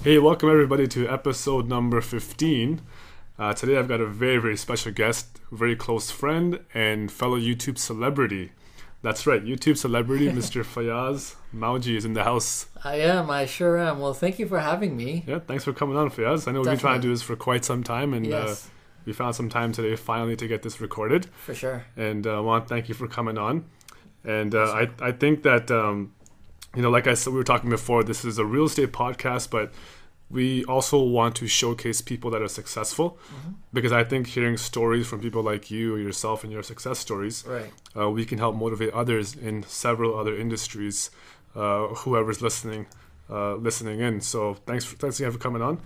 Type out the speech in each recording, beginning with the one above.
Hey, welcome everybody to episode number 15. Today I've got a very, very special guest, very close friend, and fellow YouTube celebrity. That's right, YouTube celebrity, Mr. Fayaz Mauji is in the house. I sure am. Well, thank you for having me. Yeah, thanks for coming on, Fayaz. I know we've been trying to do this for quite some time, and Yes, we found some time today finally to get this recorded. for sure. And I want to thank you for coming on. And Yes, I think that, like I said, we were talking before, this is a real estate podcast, but we also want to showcase people that are successful because I think hearing stories from people like you or yourself and your success stories, Right. we can help motivate others in several other industries, whoever's listening in. So thanks again for coming on,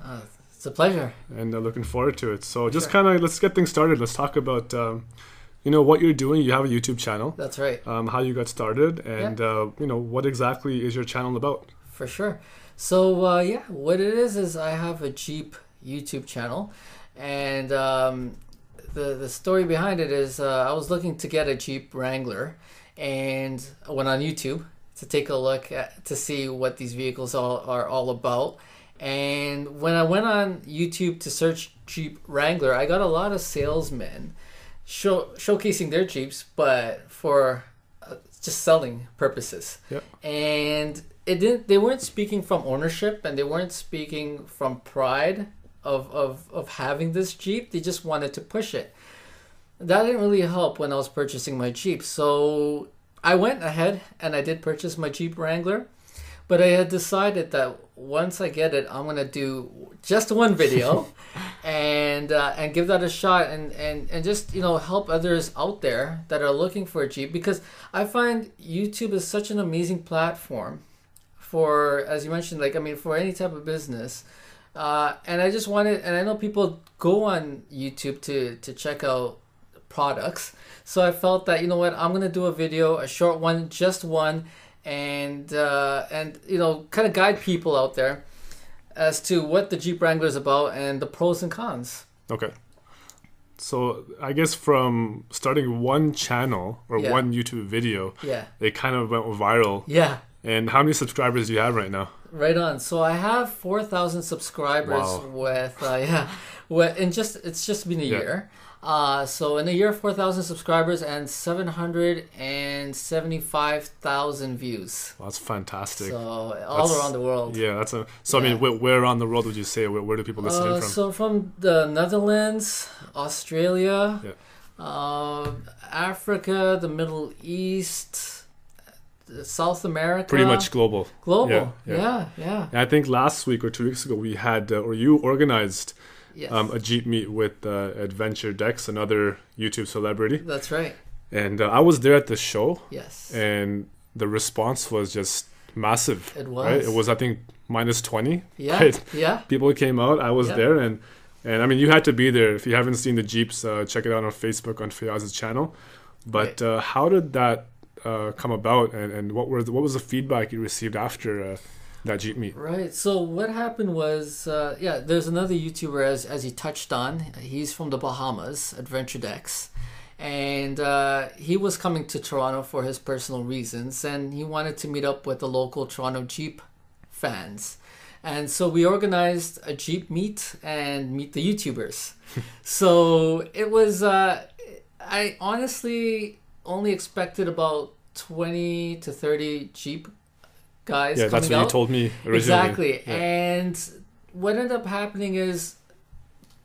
It's a pleasure. and looking forward to it. So just Sure. kind of let's get things started. Let's talk about what you're doing. You have a YouTube channel, That's right. how you got started, and what exactly is your channel about? For sure. So, what it is I have a Jeep YouTube channel. And the story behind it is I was looking to get a Jeep Wrangler. And I went on YouTube to take a look to see what these vehicles are all about. And when I went on YouTube to search Jeep Wrangler, I got a lot of salesmen showcasing their Jeeps, but for just selling purposes. Yep. And they weren't speaking from ownership, and they weren't speaking from pride of having this Jeep. They just wanted to push it. That didn't really help when I was purchasing my Jeep. So I went ahead and I did purchase my Jeep Wrangler. But I had decided that once I get it, I'm gonna do just one video, and give that a shot, and just help others out there that are looking for a Jeep, because I find YouTube is such an amazing platform for, as you mentioned, for any type of business, and I just wanted, and I know people go on YouTube to check out products, so I felt that I'm gonna do a video, a short one, just one. And kind of guide people out there as to what the Jeep Wrangler is about and the pros and cons. Okay. So I guess from starting one channel or Yeah. one YouTube video, Yeah. it kind of went viral. Yeah. And how many subscribers do you have right now? Right on. So I have 4,000 subscribers. Wow. With it's just been a Yeah. year. So in a year, 4,000 subscribers and 775,000 views. Well, that's fantastic. So all That's- around the world. Yeah, I Yeah. mean, where around the world would you say? Where do people listen in from? So from the Netherlands, Australia, Yeah. Africa, the Middle East, South America. Pretty much global. Global. Yeah. Yeah. And I think last week or 2 weeks ago we had, or you organized Yes. a Jeep meet with Adventure Dex, another YouTube celebrity. That's right. And I was there at the show, Yes. and the response was just massive. It was. Right? It was, I think, minus 20. Yeah. Right? Yeah. People came out. I was Yeah. there, and I mean, you had to be there. If you haven't seen the Jeeps, check it out on Facebook on Fayaz's channel. But how did that come about, and what was the feedback you received after that Jeep meet? Right. So what happened was, there's another YouTuber as he touched on. He's from the Bahamas, Adventure Dex. And he was coming to Toronto for his personal reasons, and he wanted to meet up with the local Toronto Jeep fans. And so we organized a Jeep meet and meet the YouTubers. So it was, I honestly only expected about 20 to 30 Jeep guys Yeah, coming that's what out. you told me originally. Exactly. Yeah. And what ended up happening is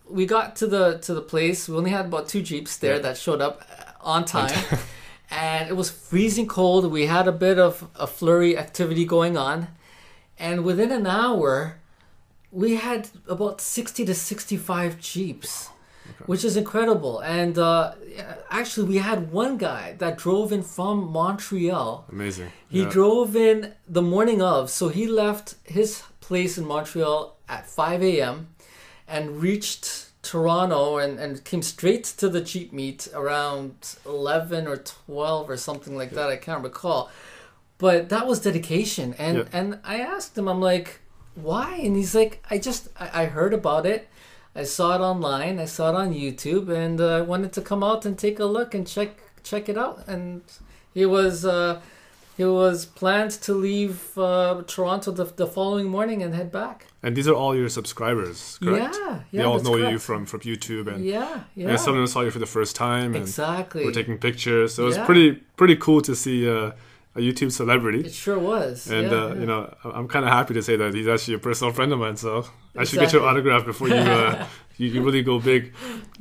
we got to the place. We only had about 2 Jeeps there Yeah. that showed up on time. And it was freezing cold. We had a bit of a flurry activity going on. And within an hour, we had about 60 to 65 Jeeps, which is incredible. And actually, we had one guy that drove in from Montreal. Amazing. He Yeah. drove in the morning of, so he left his place in Montreal at 5 a.m. and reached Toronto and came straight to the Jeep meet around 11 or 12 or something like that. I can't recall. But that was dedication. And I asked him, I'm like, why? And he's like, I heard about it. I saw it online. I saw it on YouTube, and I wanted to come out and take a look and check it out. And he was He was planned to leave Toronto the following morning and head back. And these are all your subscribers, correct? Yeah, They all that's know you correct. from YouTube, and Yeah. and some of them saw you for the first time, and Exactly. we're taking pictures. So it was Yeah. pretty cool to see a YouTube celebrity. It sure was. And yeah. you know, I'm kind of happy to say that he's actually a personal friend of mine. So I should get your Exactly. autograph before you really go big.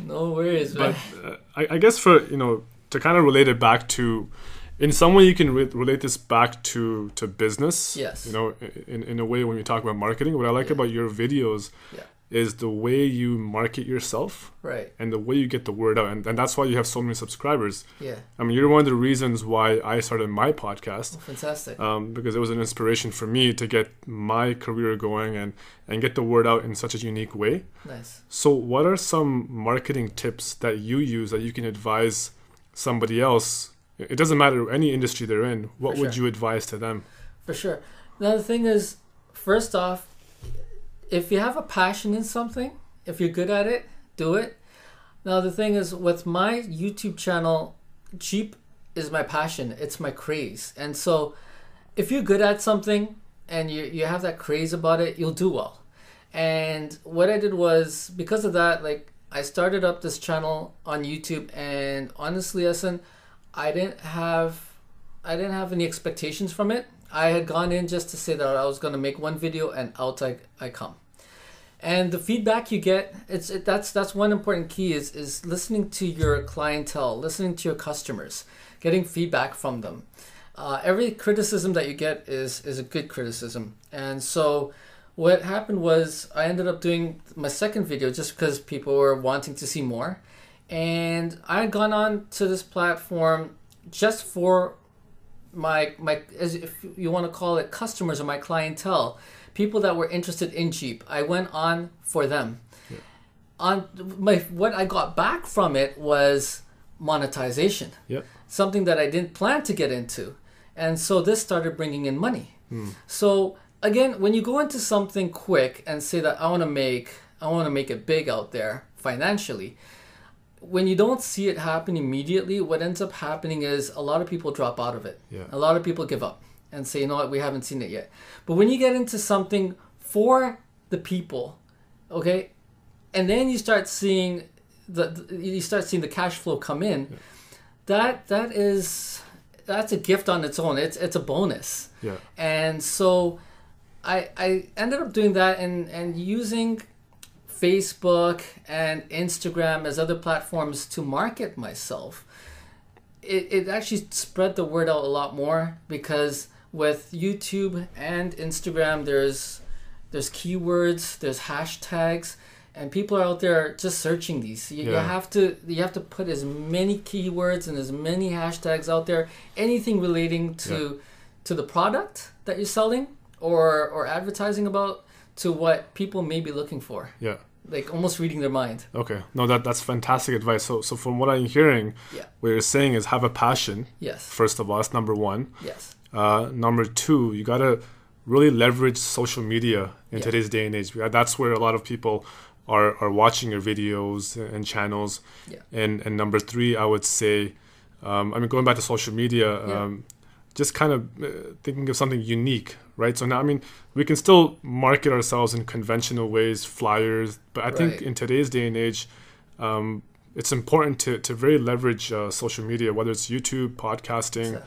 No worries, But man. I guess for to kind of relate it back to, in some way you can relate this back to business. Yes. You know, in a way when we talk about marketing, what I like Yeah. about your videos Yeah. is the way you market yourself Right. and the way you get the word out, and that's why you have so many subscribers. Yeah. I mean, you're one of the reasons why I started my podcast. Fantastic. Because it was an inspiration for me to get my career going and get the word out in such a unique way. Nice. So what are some marketing tips that you use that you can advise somebody else? It doesn't matter any industry they're in. What For would sure. you advise to them? For sure. Now, the thing is, first off, if you have a passion in something, if you're good at it, do it. Now, the thing is, with my YouTube channel, Jeep is my passion. It's my craze. And so if you're good at something and you have that craze about it, you'll do well. And what I did was, because of that, like, I started up this channel on YouTube, and honestly, Ahsan, I didn't have any expectations from it. I had gone in just to say that I was going to make one video, and out I come. And the feedback you get, that's one important key is listening to your clientele, listening to your customers, getting feedback from them. Every criticism that you get is a good criticism. And so what happened was I ended up doing my second video just because people were wanting to see more. And I had gone on to this platform just for my as if you want to call it, customers or my clientele, people that were interested in Jeep. I went on for them. Yeah. What I got back from it was monetization. Yep. Something that I didn't plan to get into. And so this started bringing in money. So again, when you go into something quick and say that I want to make it big out there financially, when you don't see it happen immediately, what ends up happening is a lot of people drop out of it. Yeah. A lot of people give up and say, you know what, we haven't seen it yet. But when you get into something for the people, okay, and then you start seeing the cash flow come in, that's a gift on its own. It's a bonus. Yeah. And so I ended up doing that and using Facebook and Instagram as other platforms to market myself. It actually spread the word out a lot more, because with YouTube and Instagram, there's keywords, there's hashtags, and people are out there just searching these. You have to put as many keywords and as many hashtags out there, anything relating to the product that you're selling or advertising about, to what people may be looking for. Yeah. Like almost reading their mind. Okay. No, that's fantastic advice. So from what I'm hearing, what you're saying is have a passion. Yes. First of all, that's number one. Yes. Number two, you gotta really leverage social media in today's day and age. That's where a lot of people are watching your videos and channels. Yeah. And number three, I would say, going back to social media, just kind of thinking of something unique, right? So now, we can still market ourselves in conventional ways, flyers, but I think in today's day and age, it's important to really leverage social media, whether it's YouTube, podcasting,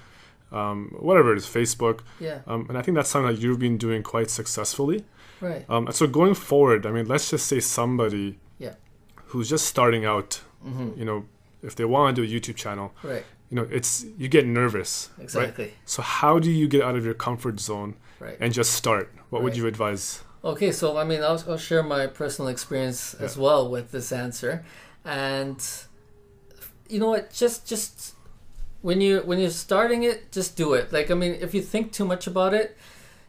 whatever it is, Facebook. Yeah. And I think that's something that you've been doing quite successfully. Right. So going forward, let's just say somebody who's just starting out, if they want to do a YouTube channel, right. You get nervous. Exactly. Right? So how do you get out of your comfort zone and just start? What would you advise? Okay, so I'll share my personal experience as well with this answer. And you know what, just when you're starting it, just do it. Like, if you think too much about it,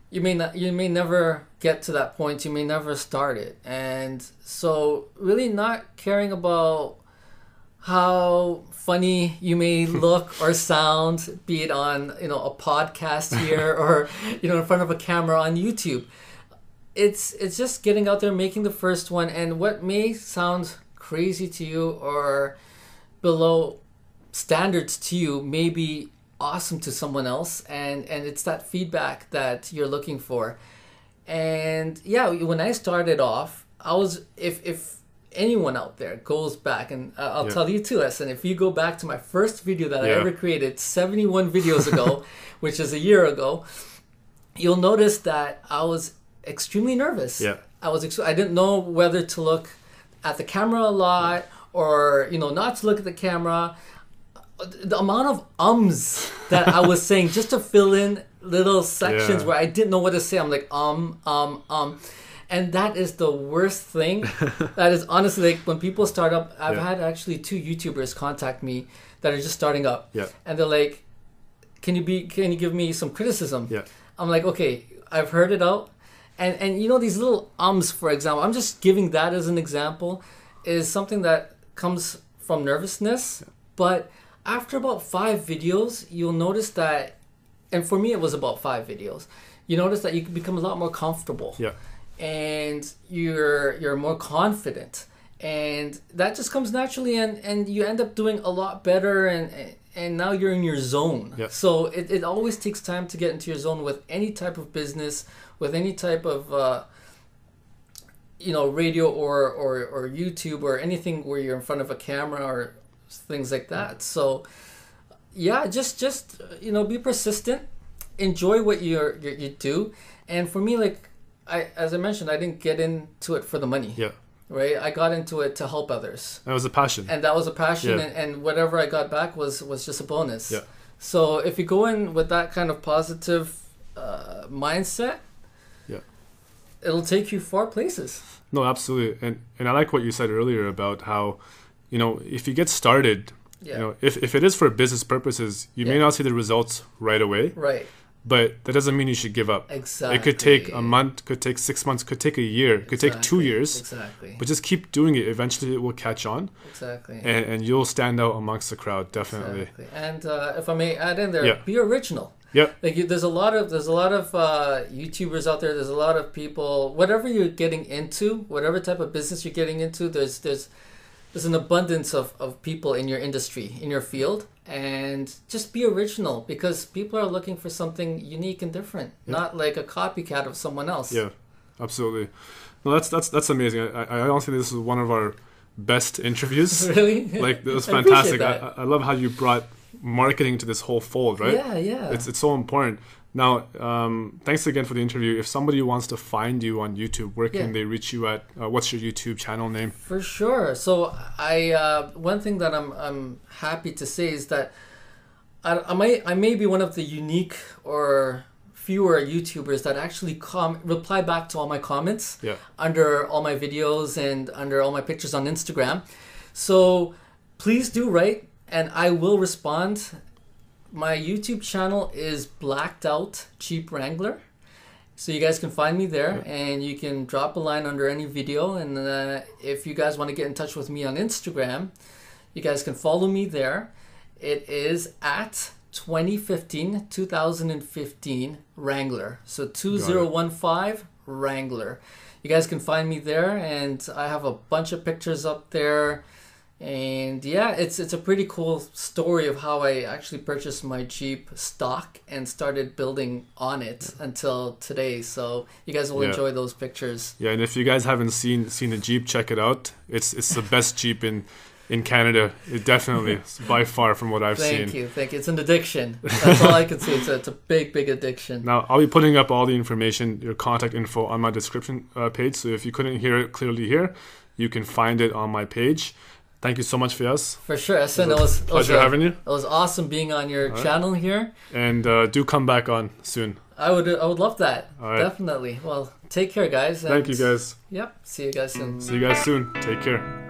you may never get to that point. You may never start it. And so really not caring about how funny you may look or sound, be it on a podcast here or in front of a camera on YouTube. It's just getting out there, making the first one, and what may sound crazy to you or below standards to you may be awesome to someone else, and it's that feedback that you're looking for. And yeah, when I started off, I was, if anyone out there goes back, and I'll tell you too, Ahsan, if you go back to my first video that I ever created 71 videos ago, which is a year ago, you'll notice that I was extremely nervous. I didn't know whether to look at the camera a lot or, you know, not to look at the camera. The amount of ums that I was saying just to fill in little sections where I didn't know what to say. I'm like, and that is the worst thing. That is honestly, like, when people start up, I've had actually 2 YouTubers contact me that are just starting up. And they're like, can you give me some criticism? I'm like, okay, I've heard it out. And you know, these little ums, for example, I'm just giving that as an example, is something that comes from nervousness. But after about 5 videos, you'll notice that, and for me it was about 5 videos, you notice that you can become a lot more comfortable. And you're more confident. And that just comes naturally, and you end up doing a lot better, and now you're in your zone. So it always takes time to get into your zone with any type of business, with any type of you know, radio or YouTube or anything where you're in front of a camera or things like that. So yeah, just you know, be persistent, enjoy what you do. And for me, like, as I mentioned, I didn't get into it for the money. Right, I got into it to help others. That was a passion. And that was a passion, and whatever I got back was just a bonus. So if you go in with that kind of positive mindset, it'll take you far places. No, absolutely. And I like what you said earlier about how, you know, if you get started, you know, if it is for business purposes, you may not see the results right away. But that doesn't mean you should give up. It could take a month, could take 6 months, could take a year, could take 2 years. But just keep doing it. Eventually it will catch on. And you'll stand out amongst the crowd, definitely. And if I may add in there, be original. Like, there's a lot of YouTubers out there. There's a lot of people. Whatever you're getting into, whatever type of business you're getting into, there's an abundance of people in your industry, in your field, and just be original, because people are looking for something unique and different, not like a copycat of someone else. Absolutely. No, that's amazing. I honestly think this is one of our best interviews. Really? Like, it was fantastic. I love how you brought marketing to this whole fold, right? It's so important. Now, thanks again for the interview. If somebody wants to find you on YouTube, where can they reach you at? What's your YouTube channel name? For sure. So one thing that I'm happy to say is that I may be one of the unique or fewer YouTubers that actually reply back to all my comments under all my videos and under all my pictures on Instagram. So please do write, and I will respond. My YouTube channel is Blacked Out Cheap Wrangler. So you guys can find me there, and you can drop a line under any video. And if you guys want to get in touch with me on Instagram, you guys can follow me there. It is at 2015 Wrangler. So 2015 Wrangler. You guys can find me there, and I have a bunch of pictures up there. And yeah, it's a pretty cool story of how I actually purchased my Jeep stock and started building on it until today. So you guys will enjoy those pictures. And if you guys haven't seen the Jeep, check it out. It's the best Jeep in Canada. It definitely is by far from what I've seen. Thank you. It's an addiction. That's all I can say. It's a big addiction. Now, I'll be putting up all the information, your contact info, on my description page. So if you couldn't hear it clearly here, you can find it on my page. Thank you so much, Fias. For sure, Ahsan. It was a pleasure having you. It was awesome being on your channel here. And do come back on soon. I would love that. Definitely. Well, take care, guys. Thank you, guys. Yep. See you guys soon. See you guys soon. Take care.